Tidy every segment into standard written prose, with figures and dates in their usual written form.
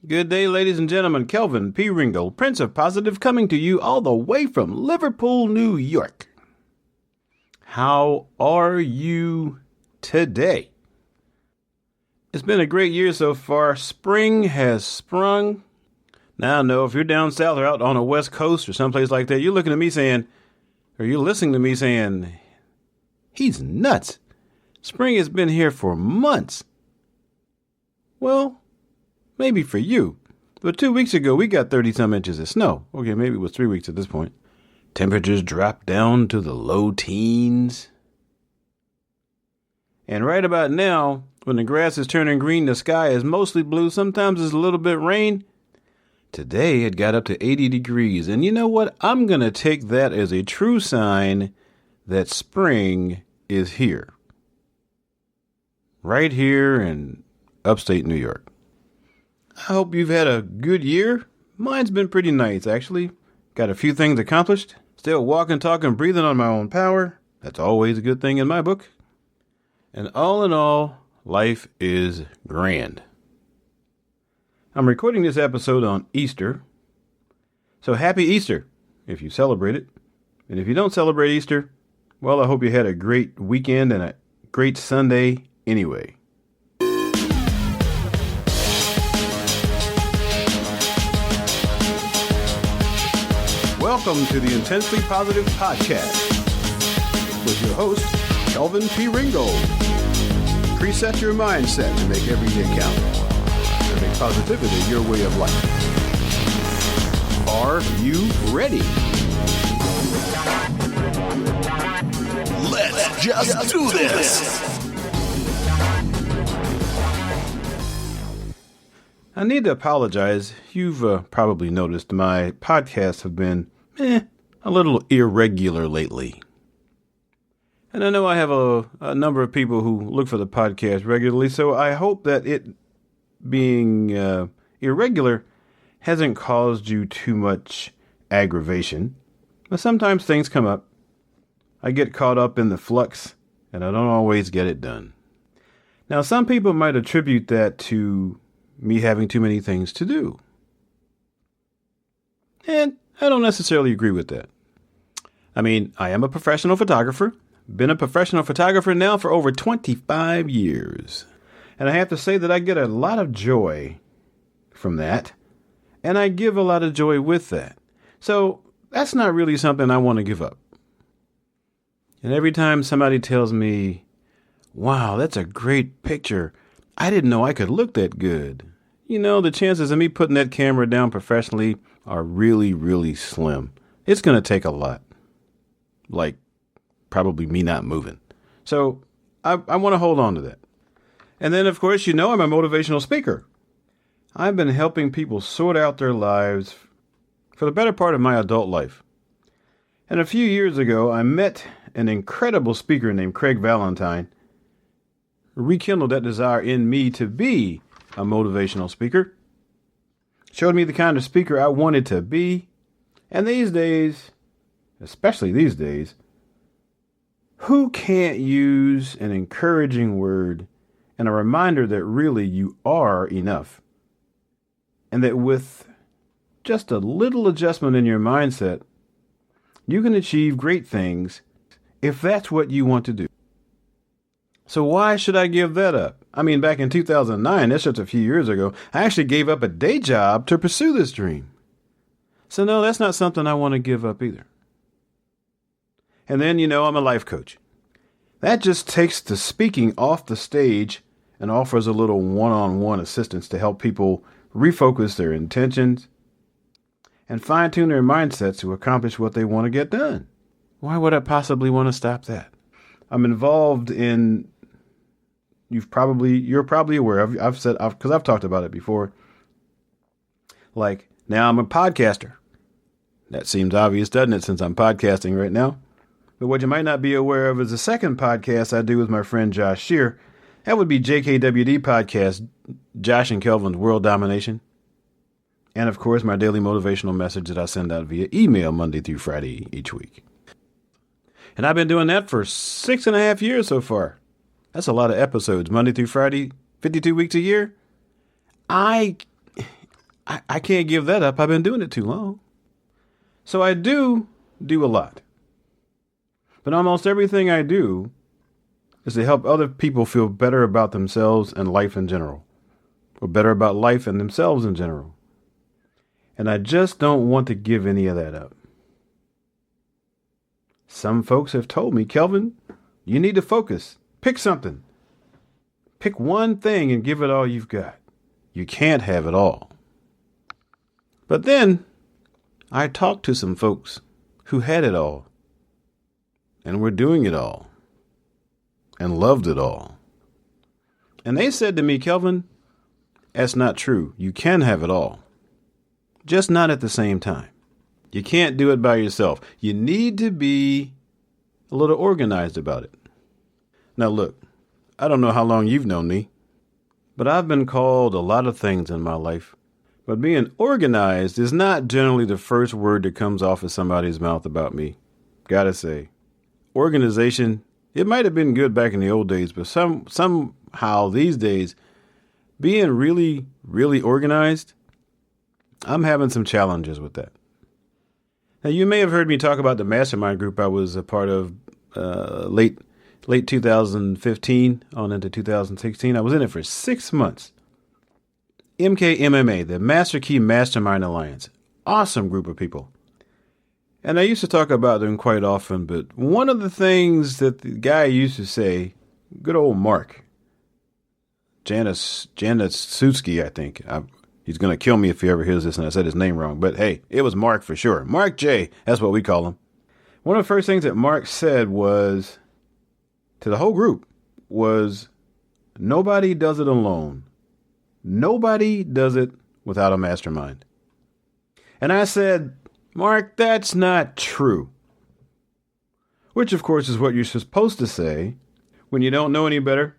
Good day, ladies and gentlemen. Kelvin P. Ringo, Prince of Positive, coming to you all the way from Liverpool, New York. How are you today? It's been a great year so far. Spring has sprung. Now, I know if you're down south or out on the West Coast or someplace like that, you're looking at me saying, or you're listening to me saying, he's nuts. Spring has been here for months. Well, maybe for you. But 2 weeks ago, we got 30-some inches of snow. Okay, maybe it was 3 weeks at this point. Temperatures dropped down to the low teens. And right about now, when the grass is turning green, the sky is mostly blue. Sometimes there's a little bit of rain. Today, it got up to 80 degrees. And you know what? I'm going to take that as a true sign that spring is here. Right here in upstate New York. I hope you've had a good year. Mine's been pretty nice, actually. Got a few things accomplished. Still walking, talking, breathing on my own power. That's always a good thing in my book. And all in all, life is grand. I'm recording this episode on Easter. So happy Easter, if you celebrate it. And if you don't celebrate Easter, well, I hope you had a great weekend and a great Sunday anyway. Welcome to the Intensely Positive Podcast with your host, Kelvin P. Ringo. Preset your mindset to make every day count and make positivity your way of life. Are you ready? Let's just do this. I need to apologize. You've probably noticed my podcasts have been a little irregular lately. And I know I have a number of people who look for the podcast regularly, so I hope that it being irregular hasn't caused you too much aggravation. But sometimes things come up. I get caught up in the flux, and I don't always get it done. Now, some people might attribute that to me having too many things to do. And I don't necessarily agree with that. I mean, I am a professional photographer. Been a professional photographer now for over 25 years. And I have to say that I get a lot of joy from that. And I give a lot of joy with that. So that's not really something I want to give up. And every time somebody tells me, wow, that's a great picture, I didn't know I could look that good. You know, the chances of me putting that camera down professionally are really, really slim. It's going to take a lot. Like probably me not moving. So I want to hold on to that. And then, of course, you know, I'm a motivational speaker. I've been helping people sort out their lives for the better part of my adult life. And a few years ago, I met an incredible speaker named Craig Valentine, rekindled that desire in me to be a motivational speaker, showed me the kind of speaker I wanted to be. And these days, especially these days, who can't use an encouraging word and a reminder that really you are enough? And that with just a little adjustment in your mindset, you can achieve great things if that's what you want to do. So why should I give that up? I mean, back in 2009, that's just a few years ago, I actually gave up a day job to pursue this dream. So no, that's not something I want to give up either. And then, you know, I'm a life coach. That just takes the speaking off the stage and offers a little one-on-one assistance to help people refocus their intentions and fine-tune their mindsets to accomplish what they want to get done. Why would I possibly want to stop that? I'm involved in, you're probably aware, because I've talked about it before. Like, now I'm a podcaster. That seems obvious, doesn't it, since I'm podcasting right now? But what you might not be aware of is the second podcast I do with my friend Josh Shear. That would be JKWD Podcast, Josh and Kelvin's World Domination. And of course, my daily motivational message that I send out via email Monday through Friday each week. And I've been doing that for 6.5 years so far. That's a lot of episodes, Monday through Friday, 52 weeks a year. I I can't give that up. I've been doing it too long. So I do a lot. But almost everything I do is to help other people feel better about themselves and life in general, or better about life and themselves in general. And I just don't want to give any of that up. Some folks have told me, Kelvin, you need to focus. Pick something. Pick one thing and give it all you've got. You can't have it all. But then I talked to some folks who had it all and were doing it all and loved it all. And they said to me, Kelvin, that's not true. You can have it all, just not at the same time. You can't do it by yourself. You need to be a little organized about it. Now, look, I don't know how long you've known me, but I've been called a lot of things in my life. But being organized is not generally the first word that comes off of somebody's mouth about me. Gotta say, organization, it might have been good back in the old days, but somehow these days, being really, really organized, I'm having some challenges with that. Now, you may have heard me talk about the Mastermind group I was a part of late 2015 on into 2016. I was in it for 6 months. MKMMA, the Master Key Mastermind Alliance. Awesome group of people. And I used to talk about them quite often, but one of the things that the guy used to say, good old Mark, Janasuski, I think. He's going to kill me if he ever hears this and I said his name wrong. But hey, it was Mark for sure. Mark J. That's what we call him. One of the first things that Mark said was, to the whole group, was, nobody does it alone. Nobody does it without a mastermind. And I said, Mark, that's not true. Which, of course, is what you're supposed to say when you don't know any better.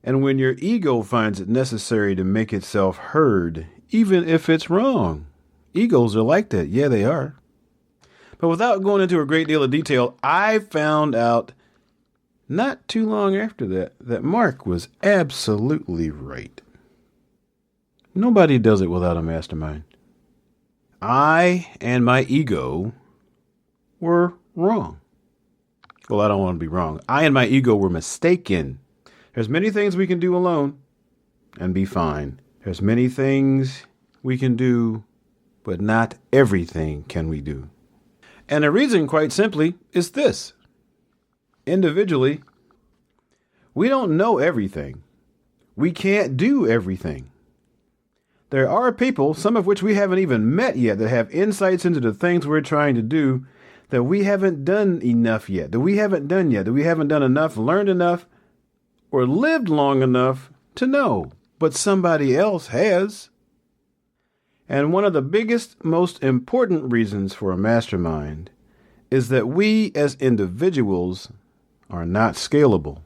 And when your ego finds it necessary to make itself heard, even if it's wrong. Egos are like that. Yeah, they are. But without going into a great deal of detail, I found out not too long after that Mark was absolutely right. Nobody does it without a mastermind. I and my ego were wrong. Well, I don't want to be wrong. I and my ego were mistaken. There's many things we can do alone and be fine. There's many things we can do, but not everything can we do. And the reason, quite simply, is this. Individually, we don't know everything. We can't do everything. There are people, some of which we haven't even met yet, that have insights into the things we're trying to do that we haven't done enough yet, that we haven't done enough, learned enough, or lived long enough to know. But somebody else has. And one of the biggest, most important reasons for a mastermind is that we as individuals are not scalable.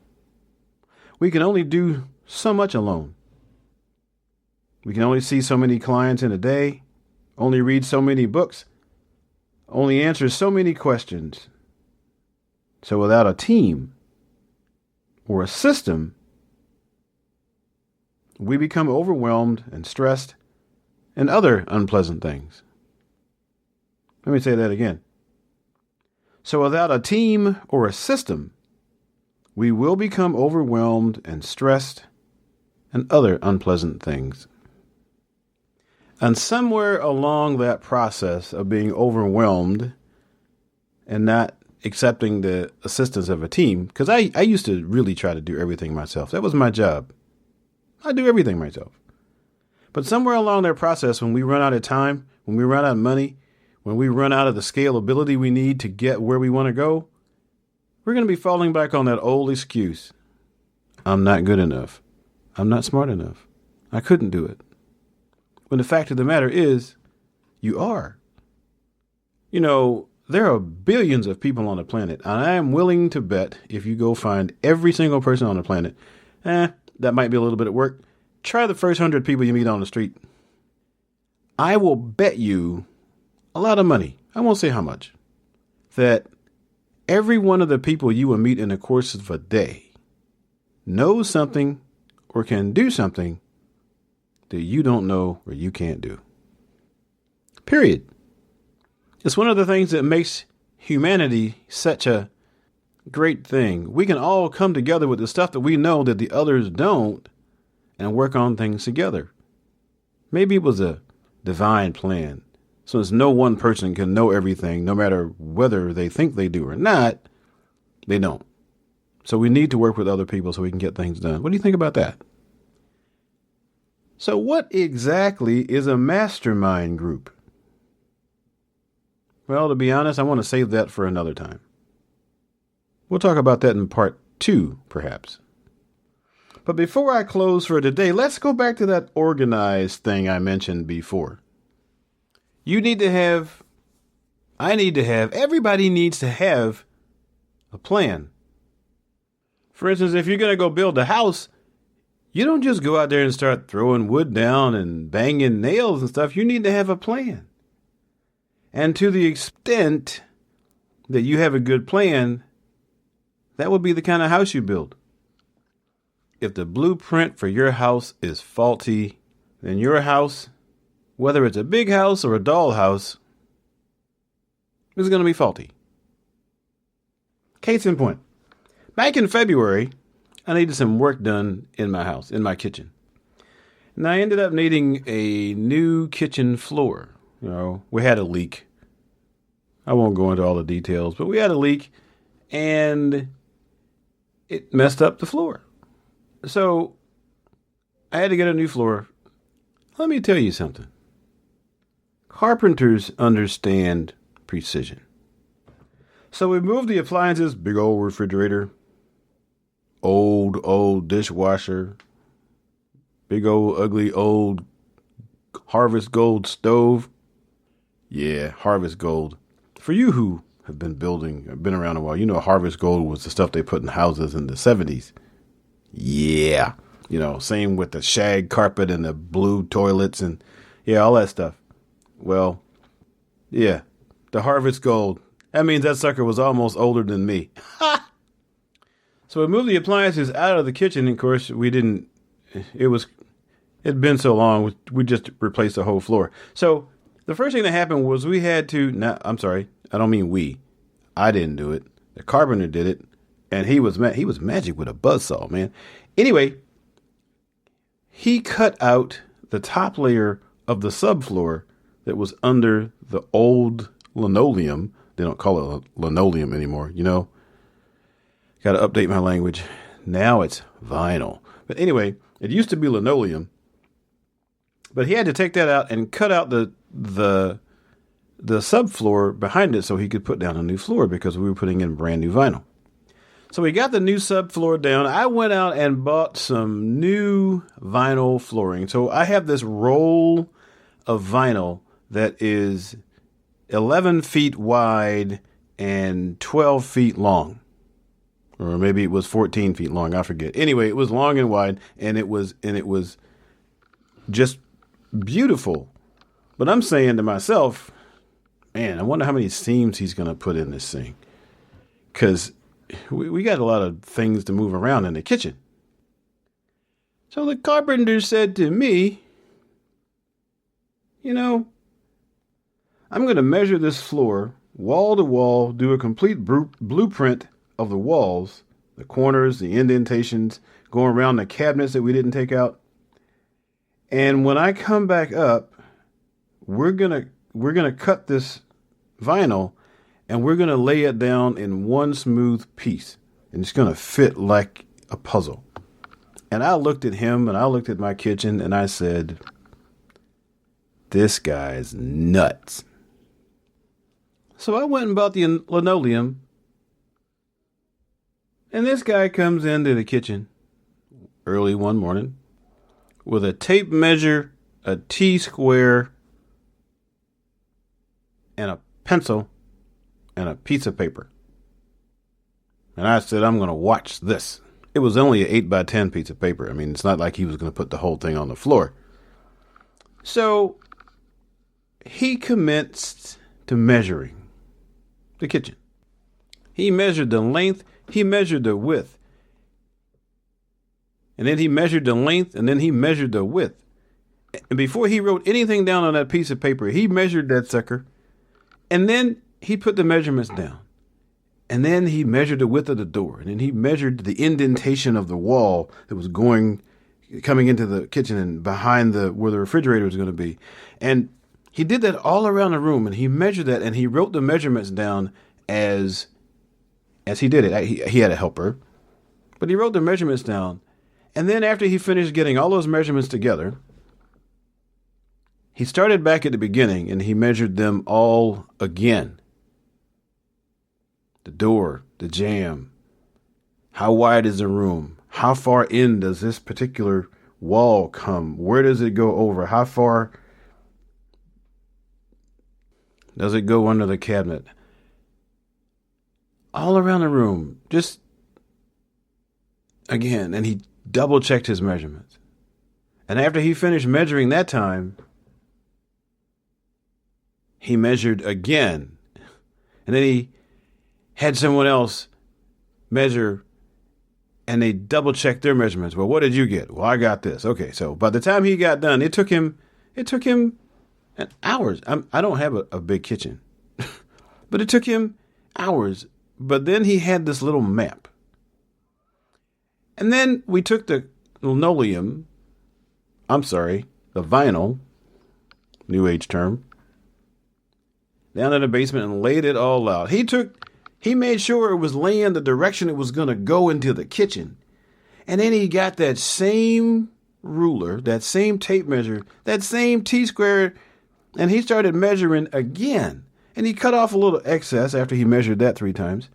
We can only do so much alone. We can only see so many clients in a day, only read so many books, only answer so many questions. So without a team or a system, we become overwhelmed and stressed and other unpleasant things. Let me say that again. So without a team or a system, we will become overwhelmed and stressed and other unpleasant things. And somewhere along that process of being overwhelmed and not accepting the assistance of a team, because I used to really try to do everything myself. That was my job. I do everything myself. But somewhere along that process, when we run out of time, when we run out of money, when we run out of the scalability we need to get where we want to go, we're going to be falling back on that old excuse. I'm not good enough. I'm not smart enough. I couldn't do it. When the fact of the matter is, you are. You know, there are billions of people on the planet, and I am willing to bet if you go find every single person on the planet, that might be a little bit of work. Try the first 100 people you meet on the street. I will bet you a lot of money. I won't say how much. That every one of the people you will meet in the course of a day knows something or can do something that you don't know or you can't do. Period. It's one of the things that makes humanity such a great thing. We can all come together with the stuff that we know that the others don't and work on things together. Maybe it was a divine plan. Since no one person can know everything, no matter whether they think they do or not, they don't. So we need to work with other people so we can get things done. What do you think about that? So what exactly is a mastermind group? Well, to be honest, I want to save that for another time. We'll talk about that in part 2, perhaps. But before I close for today, let's go back to that organized thing I mentioned before. Everybody needs to have a plan. For instance, if you're going to go build a house, you don't just go out there and start throwing wood down and banging nails and stuff. You need to have a plan. And to the extent that you have a good plan, that would be the kind of house you build. If the blueprint for your house is faulty, then your house, whether it's a big house or a doll house, is going to be faulty. Case in point. Back in February, I needed some work done in my house, in my kitchen. And I ended up needing a new kitchen floor. We had a leak. I won't go into all the details, but we had a leak and it messed up the floor. So I had to get a new floor. Let me tell you something. Carpenters understand precision. So we moved the appliances, big old refrigerator, old dishwasher, big old ugly old Harvest Gold stove. Yeah, Harvest Gold. For you who have been around a while, you know Harvest Gold was the stuff they put in houses in the 70s. Yeah. Same with the shag carpet and the blue toilets and all that stuff. Well, yeah, the Harvest Gold. That means that sucker was almost older than me. So we moved the appliances out of the kitchen. Of course, it'd been so long, we just replaced the whole floor. So the first thing that happened was we had to, I'm sorry, I don't mean we. I didn't do it. The carpenter did it. And he was magic with a buzzsaw, man. Anyway, he cut out the top layer of the subfloor that was under the old linoleum. They don't call it linoleum anymore, Got to update my language. Now it's vinyl. But anyway, it used to be linoleum. But he had to take that out and cut out the subfloor behind it so he could put down a new floor because we were putting in brand new vinyl. So we got the new subfloor down. I went out and bought some new vinyl flooring. So I have this roll of vinyl that is 11 feet wide and 12 feet long. Or maybe it was 14 feet long. I forget. Anyway, it was long and wide and it was just beautiful. But I'm saying to myself, man, I wonder how many seams he's going to put in this thing. Because we got a lot of things to move around in the kitchen. So the carpenter said to me, I'm going to measure this floor wall to wall, do a complete blueprint of the walls, the corners, the indentations, going around the cabinets that we didn't take out. And when I come back up, we're going to cut this vinyl and we're going to lay it down in one smooth piece. And it's going to fit like a puzzle. And I looked at him and I looked at my kitchen and I said, this guy's nuts. So I went and bought the linoleum. And this guy comes into the kitchen early one morning with a tape measure, a T-square, and a pencil and a piece of paper. And I said, I'm going to watch this. It was only an 8x10 piece of paper. I mean, it's not like he was going to put the whole thing on the floor. So he commenced to measuring the kitchen. He measured the length. He measured the width. And then he measured the length. And then he measured the width. And before he wrote anything down on that piece of paper, he measured that sucker. And then he put the measurements down. And then he measured the width of the door. And then he measured the indentation of the wall that was coming into the kitchen and behind where the refrigerator was going to be. And he did that all around the room. And he measured that, and he wrote the measurements down as he did it. He had a helper. But he wrote the measurements down. And then after he finished getting all those measurements together, he started back at the beginning and he measured them all again. The door, the jamb, how wide is the room? How far in does this particular wall come? Where does it go over? How far does it go under the cabinet? All around the room, just again, and he double checked his measurements. And after he finished measuring that time, he measured again. And then he had someone else measure, and they double checked their measurements. Well, what did you get? Well, I got this. Okay, so by the time he got done, it took him hours. I don't have a big kitchen, but it took him hours. But then he had this little map. And then we took the vinyl, new age term, down in the basement and laid it all out. He made sure it was laying the direction it was going to go into the kitchen. And then he got that same ruler, that same tape measure, that same T-square, and he started measuring again. And he cut off a little excess after he measured that 3 times.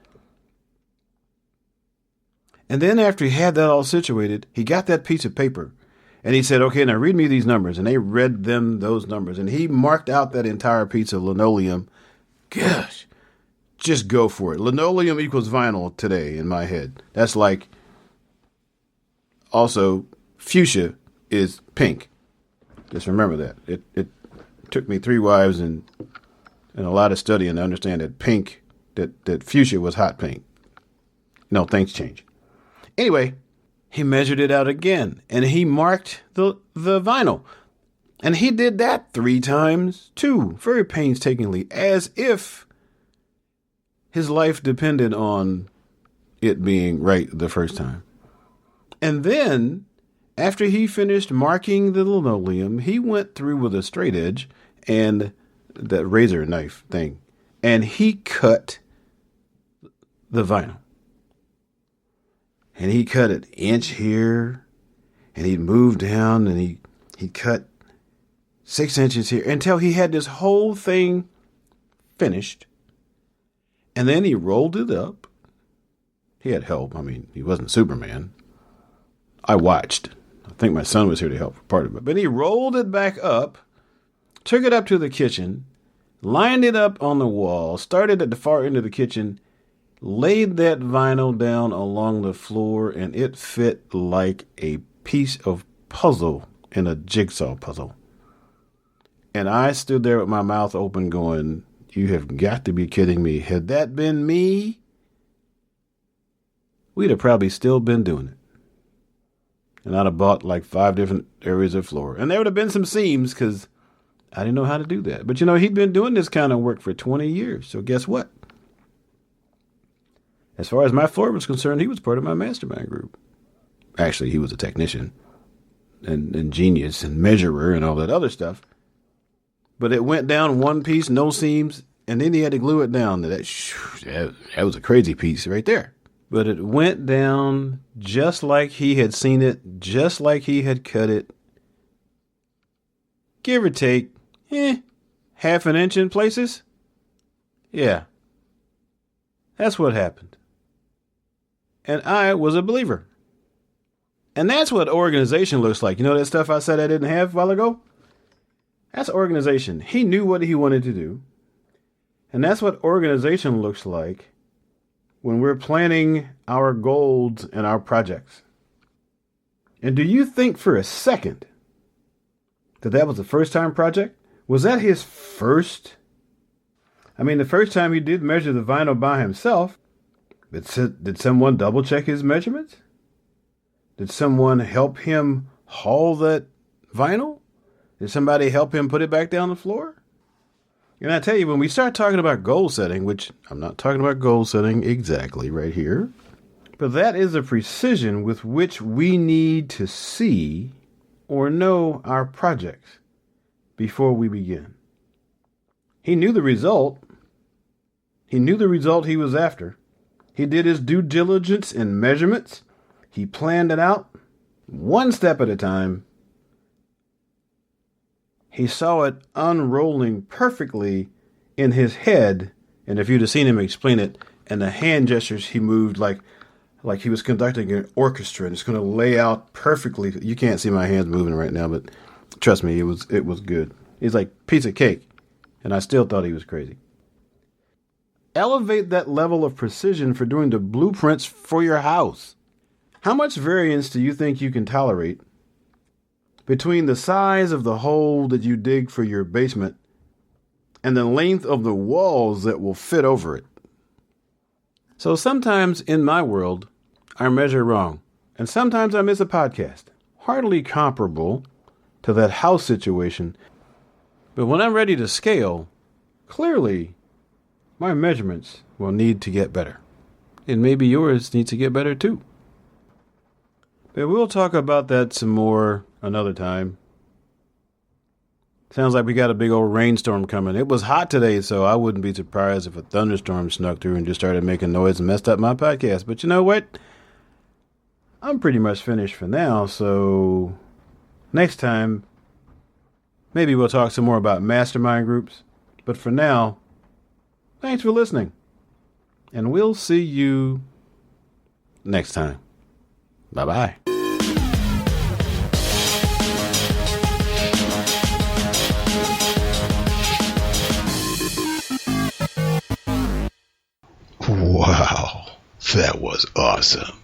And then after he had that all situated, he got that piece of paper. And he said, okay, now read me these numbers. And they read them those numbers. And he marked out that entire piece of linoleum. Gosh, just go for it. Linoleum equals vinyl today in my head. That's like, also, fuchsia is pink. Just remember that. It took me 3 wives and a lot of studying to understand that fuchsia was hot pink. No, things change. Anyway, he measured it out again, and he marked the vinyl. And he did that 3 times, too, very painstakingly, as if his life depended on it being right the first time. And then, after he finished marking the linoleum, he went through with a straight edge and that razor knife thing, and he cut the vinyl. And he cut an inch here, and he'd move down, and he cut 6 inches here until he had this whole thing finished. And then he rolled it up. He had help. I mean, he wasn't Superman. I watched. I think my son was here to help for part of it. But he rolled it back up, took it up to the kitchen, lined it up on the wall, started at the far end of the kitchen, laid that vinyl down along the floor, and it fit like a piece of puzzle in a jigsaw puzzle. And I stood there with my mouth open going, you have got to be kidding me. Had that been me, we'd have probably still been doing it. And I'd have bought like 5 different areas of floor. And there would have been some seams because I didn't know how to do that. But, he'd been doing this kind of work for 20 years. So guess what? As far as my floor was concerned, he was part of my mastermind group. Actually, he was a technician and genius and measurer and all that other stuff. But it went down one piece, no seams, and then he had to glue it down. That was a crazy piece right there. But it went down just like he had seen it, just like he had cut it. Give or take, half an inch in places. Yeah, that's what happened. And I was a believer. And that's what organization looks like. You know that stuff I said I didn't have a while ago? That's organization. He knew what he wanted to do. And that's what organization looks like when we're planning our goals and our projects. And do you think for a second that was a first-time project? Was that his first? I mean, the first time he did measure the vinyl by himself, did someone double-check his measurements? Did someone help him haul that vinyl? Did somebody help him put it back down the floor? And I tell you, when we start talking about goal setting, which I'm not talking about goal setting exactly right here, but that is a precision with which we need to see or know our projects before we begin. He knew the result. He knew the result he was after. He did his due diligence in measurements. He planned it out one step at a time. He saw it unrolling perfectly in his head. And if you'd have seen him explain it, and the hand gestures, he moved like he was conducting an orchestra, and it's going to lay out perfectly. You can't see my hands moving right now, but trust me, it was good. He's like piece of cake, and I still thought he was crazy. Elevate that level of precision for doing the blueprints for your house. How much variance do you think you can tolerate between the size of the hole that you dig for your basement and the length of the walls that will fit over it? So sometimes in my world, I measure wrong, and sometimes I miss a podcast. Hardly comparable to that house situation, but when I'm ready to scale, clearly my measurements will need to get better. And maybe yours needs to get better too. But we'll talk about that some more another time. Sounds like we got a big old rainstorm coming. It was hot today, so I wouldn't be surprised if a thunderstorm snuck through and just started making noise and messed up my podcast. But you know what? I'm pretty much finished for now, so next time, maybe we'll talk some more about mastermind groups. But for now, thanks for listening. And we'll see you next time. Bye-bye. Wow, that was awesome.